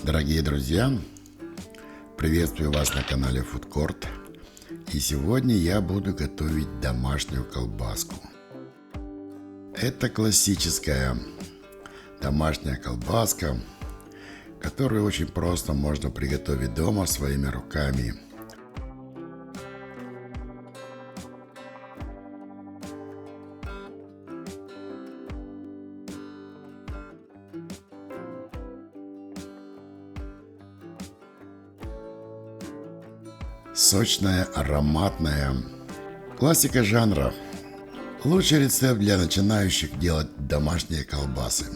Дорогие друзья, приветствую вас на канале Food Court. И сегодня я буду готовить домашнюю колбаску. Это классическая домашняя колбаска, которую очень просто можно приготовить дома своими руками. Сочная, ароматная. Классика жанра. Лучший рецепт для начинающих делать домашние колбасы.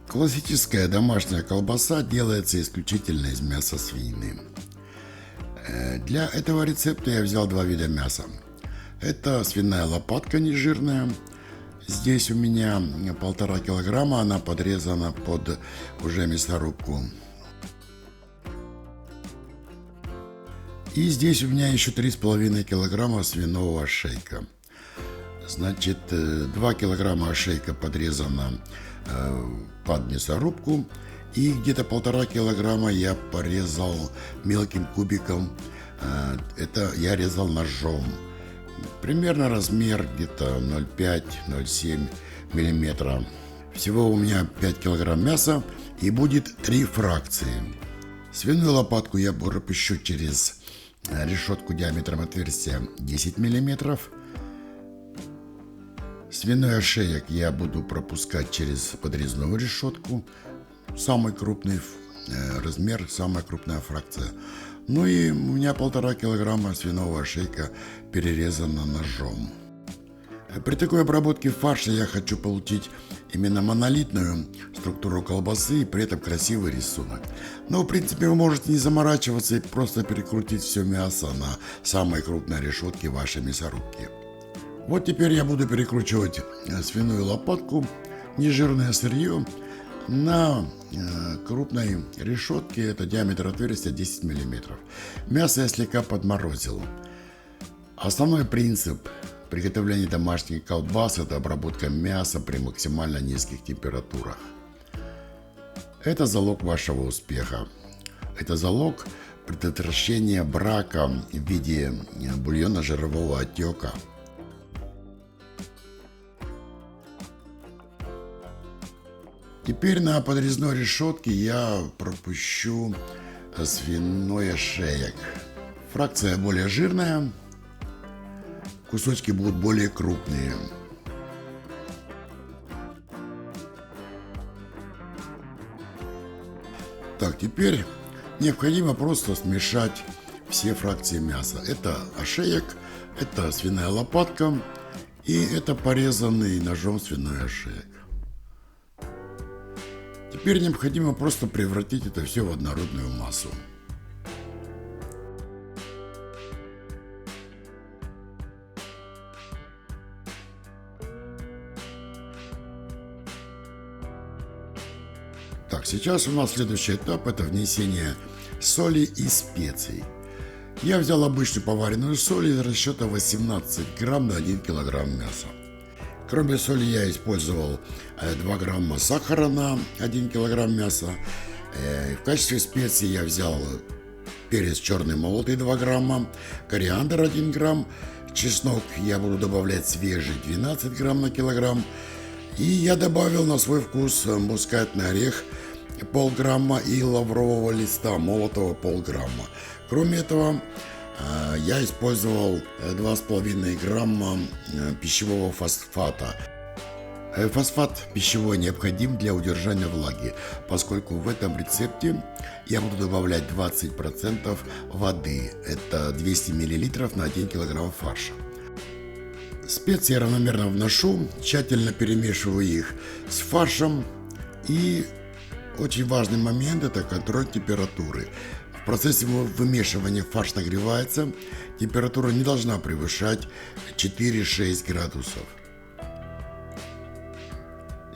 Классическая домашняя колбаса делается исключительно из мяса свинины. Для этого рецепта я взял два вида мяса. Это свиная лопатка нежирная. Здесь у меня 1,5 килограмма, она подрезана под уже мясорубку. И здесь у меня еще 3,5 килограмма свиного ошейка. Значит, 2 килограмма ошейка подрезано под мясорубку. И где-то 1,5 килограмма я порезал мелким кубиком. Это я резал ножом. Примерно размер где-то 0,5-0,7 миллиметра. Всего у меня 5 килограмм мяса и будет 3 фракции. Свиную лопатку я пропущу через решетку диаметром отверстия 10 мм. Свиной ошеек я буду пропускать через подрезную решетку. Самый крупный размер, самая крупная фракция. Ну и у меня 1,5 килограмма свиного ошейка перерезано ножом. При такой обработке фарша я хочу получить именно монолитную структуру колбасы и при этом красивый рисунок. Но в принципе вы можете не заморачиваться и просто перекрутить все мясо на самой крупной решетке вашей мясорубки. Вот теперь я буду перекручивать свиную лопатку, нежирное сырье, на крупной решетке. Это диаметр отверстия 10 мм. Мясо я слегка подморозил. Основной принцип приготовление домашней колбасы – это обработка мяса при максимально низких температурах. Это залог вашего успеха. Это залог предотвращения брака в виде бульонно-жирового отека. Теперь на подрезной решетке я пропущу свиной ошеек. Фракция более жирная. Кусочки будут более крупные. Так, теперь необходимо просто смешать все фракции мяса. Это ошеек, это свиная лопатка и это порезанный ножом свиной ошеек. Теперь необходимо просто превратить это все в однородную массу. Так, сейчас у нас следующий этап – это внесение соли и специй. Я взял обычную поваренную соль из расчета 18 грамм на 1 килограмм мяса. Кроме соли я использовал 2 грамма сахара на 1 килограмм мяса. В качестве специй я взял перец черный молотый 2 грамма, кориандр 1 грамм, чеснок я буду добавлять свежий 12 грамм на килограмм. И я добавил на свой вкус мускатный орех полграмма и лаврового листа молотого полграмма. Кроме этого, я использовал 2,5 грамма пищевого фосфата. Фосфат пищевой необходим для удержания влаги, поскольку в этом рецепте я буду добавлять 20% воды. Это 200 мл на 1 кг фарша. Специи я равномерно вношу, тщательно перемешиваю их с фаршем. И очень важный момент – это контроль температуры. В процессе вымешивания фарш нагревается, температура не должна превышать 4-6 градусов.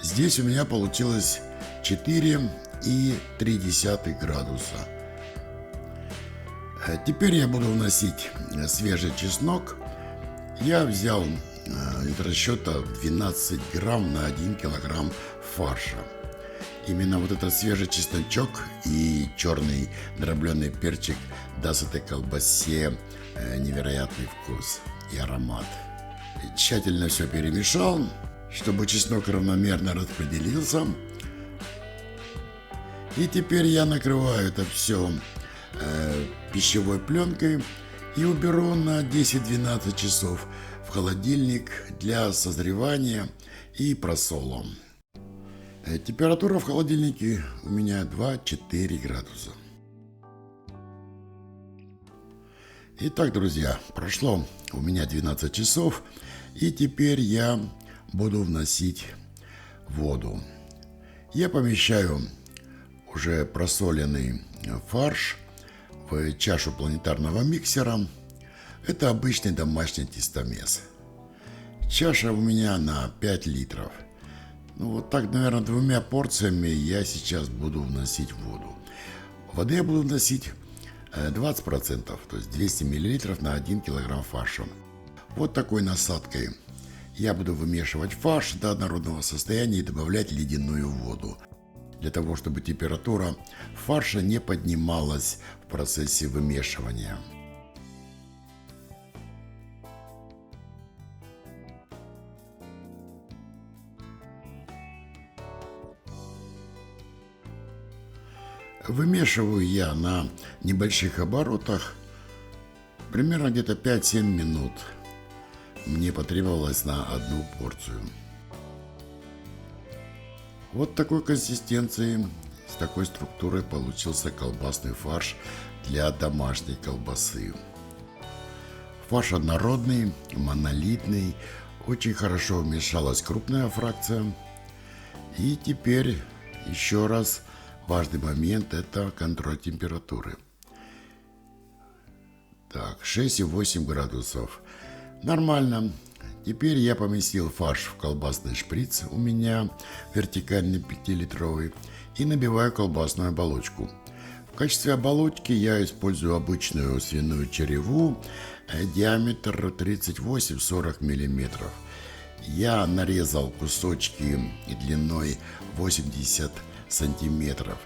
Здесь у меня получилось 4,3 градуса. Теперь я буду вносить свежий чеснок. Я взял из расчета 12 грамм на 1 килограмм фарша. Именно вот этот свежий чесночок и черный дробленый перчик даст этой колбасе невероятный вкус и аромат. И тщательно все перемешал, чтобы чеснок равномерно распределился. И теперь я накрываю это все пищевой пленкой и уберу на 10-12 часов в холодильник для созревания и просола. Температура в холодильнике у меня 2-4 градуса. Итак, друзья, прошло у меня 12 часов, и теперь я буду вносить воду. Я помещаю уже просоленный фарш в чашу планетарного миксера. Это обычный домашний тестомес. Чаша у меня на 5 литров. Ну вот так, наверное, 2 порциями я сейчас буду вносить воду. Воды я буду вносить 20%, то есть 200 мл на 1 килограмм фарша. Вот такой насадкой я буду вымешивать фарш до однородного состояния и добавлять ледяную воду, для того, чтобы температура фарша не поднималась в процессе вымешивания. Вымешиваю я на небольших оборотах, примерно где-то 5-7 минут. Мне потребовалось на одну порцию. Вот такой консистенции, с такой структурой получился колбасный фарш для домашней колбасы. Фарш однородный, монолитный, очень хорошо вмешалась крупная фракция. И теперь еще раз важный момент — это контроль температуры. Так, 6,8 градусов. Нормально. Теперь я поместил фарш в колбасный шприц, у меня вертикальный 5-литровый, и набиваю колбасную оболочку. В качестве оболочки я использую обычную свиную череву, диаметр 38-40 мм. Я нарезал кусочки длиной 80 сантиметров.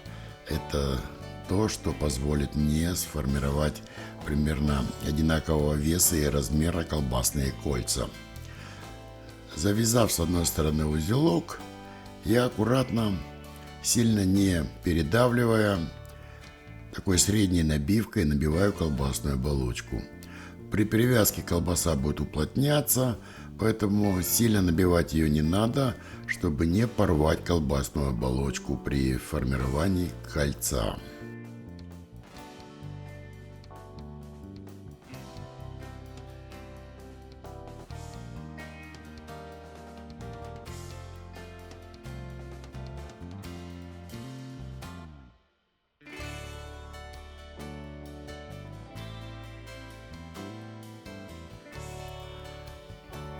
Это то, что позволит мне сформировать примерно одинакового веса и размера колбасные кольца. Завязав с одной стороны узелок, я аккуратно, сильно не передавливая, такой средней набивкой набиваю колбасную оболочку. При привязке колбаса будет уплотняться, поэтому сильно набивать ее не надо, чтобы не порвать колбасную оболочку при формировании кольца.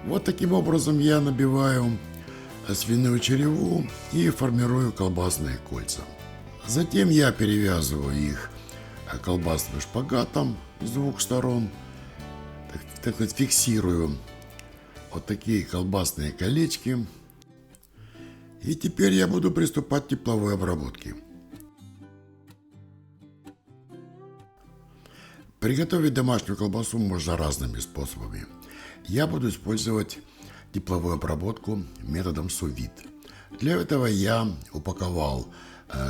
Вот таким образом я набиваю свиную череву и формирую колбасные кольца. Затем я перевязываю их колбасным шпагатом с двух сторон, так сказать, фиксирую вот такие колбасные колечки. И теперь я буду приступать к тепловой обработке. Приготовить домашнюю колбасу можно разными способами. Я буду использовать тепловую обработку методом сous-vide. Для этого я упаковал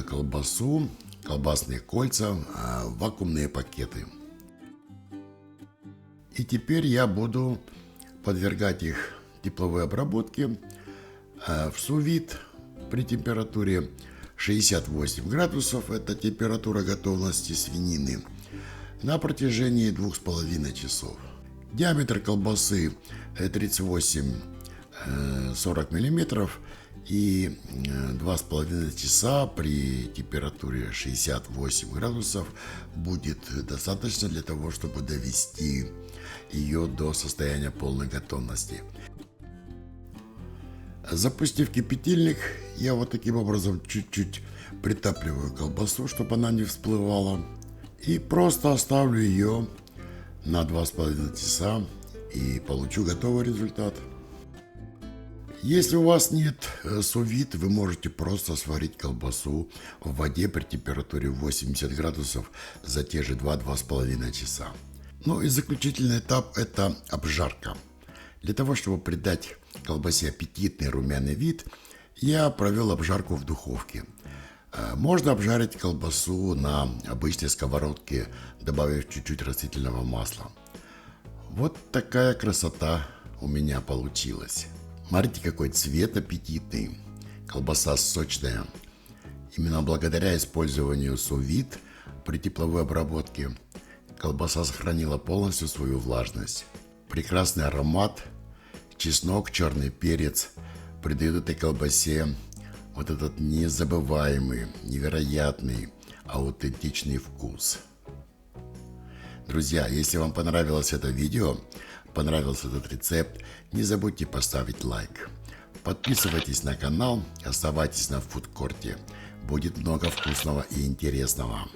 колбасу, колбасные кольца в вакуумные пакеты. И теперь я буду подвергать их тепловой обработке в sous-vide при температуре 68 градусов. Это температура готовности свинины. На протяжении 2,5 часов. Диаметр колбасы 38-40 мм, и 2,5 часа при температуре 68 градусов будет достаточно для того, чтобы довести ее до состояния полной готовности. Запустив кипятильник, я вот таким образом чуть-чуть притапливаю колбасу, чтобы она не всплывала, и просто оставлю ее на 2,5 часа и получу готовый результат. Если у вас нет сous-вид, вы можете просто сварить колбасу в воде при температуре 80 градусов за те же 2-2,5 часа. Ну и заключительный этап – это обжарка. Для того, чтобы придать колбасе аппетитный румяный вид, я провел обжарку в духовке. Можно обжарить колбасу на обычной сковородке, добавив чуть-чуть растительного масла. Вот такая красота у меня получилась. Смотрите, какой цвет аппетитный. Колбаса сочная. Именно благодаря использованию сous-вид при тепловой обработке колбаса сохранила полностью свою влажность. Прекрасный аромат, чеснок, черный перец придают этой колбасе вот этот незабываемый, невероятный, аутентичный вкус. Друзья, если вам понравилось это видео, понравился этот рецепт, не забудьте поставить лайк. Подписывайтесь на канал, оставайтесь на фудкорте. Будет много вкусного и интересного.